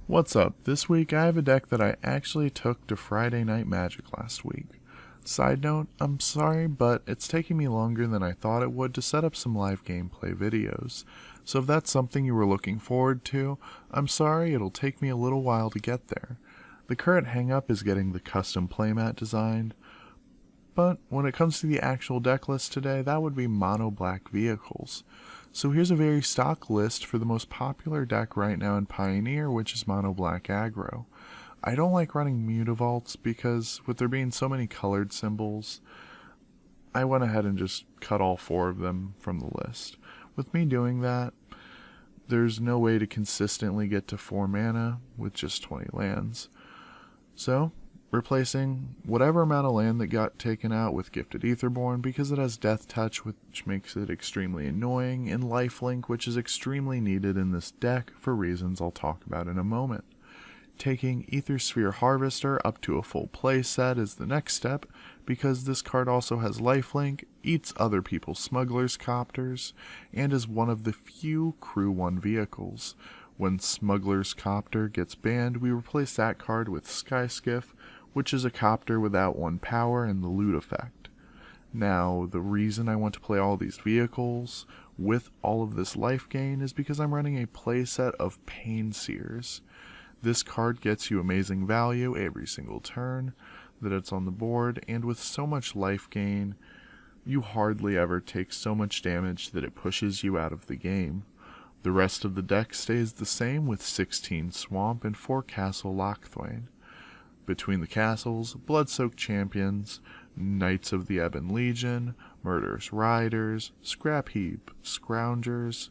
What's up? This week I have a deck that I actually took to Friday Night Magic last week. Side note, I'm sorry, but it's taking me longer than I thought it would to set up some live gameplay videos. So if that's something you were looking forward to, I'm sorry, it'll take me a little while to get there. The current hang-up is getting the custom playmat designed, but when it comes to the actual deck list today, that would be mono black vehicles. So here's a very stock list for the most popular deck right now in Pioneer, which is mono black aggro. I don't like running Mutavaults because with there being so many colored symbols, I went ahead and just cut all 4 of them from the list. With me doing that, there's no way to consistently get to 4 mana with just 20 lands. So, replacing whatever amount of land that got taken out with Gifted Aetherborn because it has Death Touch, which makes it extremely annoying, and Lifelink, which is extremely needed in this deck for reasons I'll talk about in a moment. Taking Aethersphere Harvester up to a full play set is the next step because this card also has Lifelink, eats other people's Smuggler's Copters, and is one of the few Crew 1 vehicles. When Smuggler's Copter gets banned, we replace that card with Skyskiff, which is a copter without 1 power and the loot effect. Now, the reason I want to play all these vehicles with all of this life gain is because I'm running a playset of Painseers. This card gets you amazing value every single turn that it's on the board, and with so much life gain, you hardly ever take so much damage that it pushes you out of the game. The rest of the deck stays the same with 16 Swamp and 4 Castle Lochthwain. Between the castles, Blood-Soaked Champions, Knights of the Ebon Legion, Murderous Riders, Scrap Heap, Scroungers,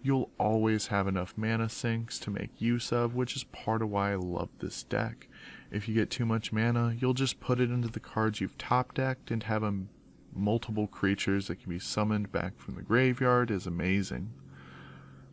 you'll always have enough mana sinks to make use of, which is part of why I love this deck. If you get too much mana, you'll just put it into the cards you've top decked, and having multiple creatures that can be summoned back from the graveyard is amazing.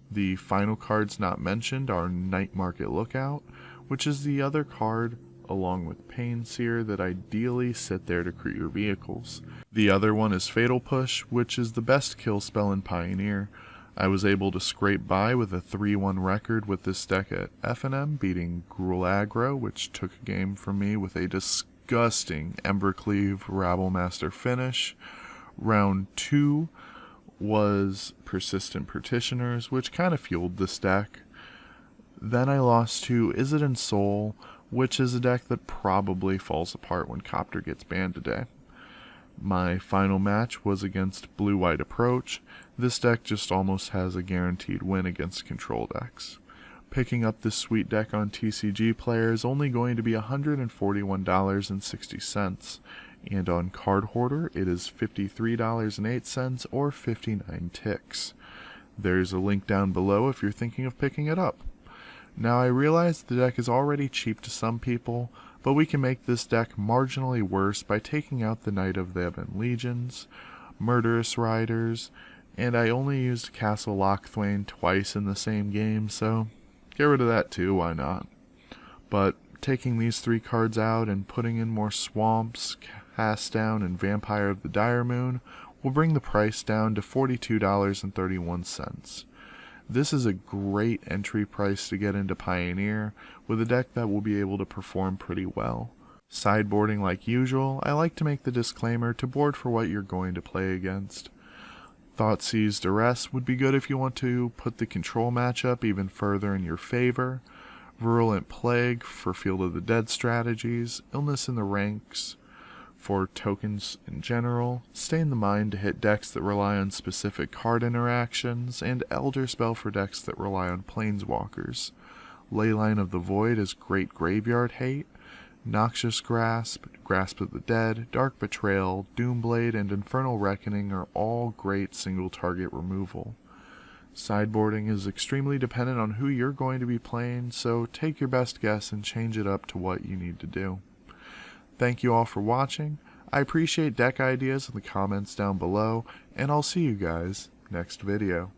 The final cards not mentioned are Night Market Lookout, which is the other card along with Painseer that ideally sit there to create your vehicles. The other one is Fatal Push, which is the best kill spell in Pioneer. I was able to scrape by with a 3-1 record with this deck at FNM, beating Gruul Aggro, which took a game from me with a disgusting Embercleave Rabblemaster finish. Round 2 was Persistent Petitioners, which kind of fueled this deck. Then I lost to Izzet Soul, which is a deck that probably falls apart when Copter gets banned today. My final match was against Blue-White Approach. This deck just almost has a guaranteed win against control decks. Picking up this sweet deck on TcgPlayer is only going to be $141.60, and on Card Hoarder it is $53.08 or 59 ticks. There's a link down below if you're thinking of picking it up. Now I realize the deck is already cheap to some people, but we can make this deck marginally worse by taking out the Knight of the Ebon Legions, Murderous Riders, and I only used Castle Lochthwain twice in the same game, so get rid of that too, why not? But taking these 3 cards out and putting in more Swamps, Cast Down, and Vampire of the Dire Moon will bring the price down to $42.31. This is a great entry price to get into Pioneer, with a deck that will be able to perform pretty well. Sideboarding like usual, I like to make the disclaimer to board for what you're going to play against. Thoughtseize Duress would be good if you want to put the control matchup even further in your favor. Virulent Plague for Field of the Dead strategies, Illness in the Ranks for tokens in general, Stain the Mind to hit decks that rely on specific card interactions, and Elder Spell for decks that rely on planeswalkers. Leyline of the Void is great graveyard hate. Noxious Grasp, Grasp of the Dead, Dark Betrayal, Doomblade, and Infernal Reckoning are all great single target removal. Sideboarding is extremely dependent on who you're going to be playing, so take your best guess and change it up to what you need to do. Thank you all for watching. I appreciate deck ideas in the comments down below, and I'll see you guys next video.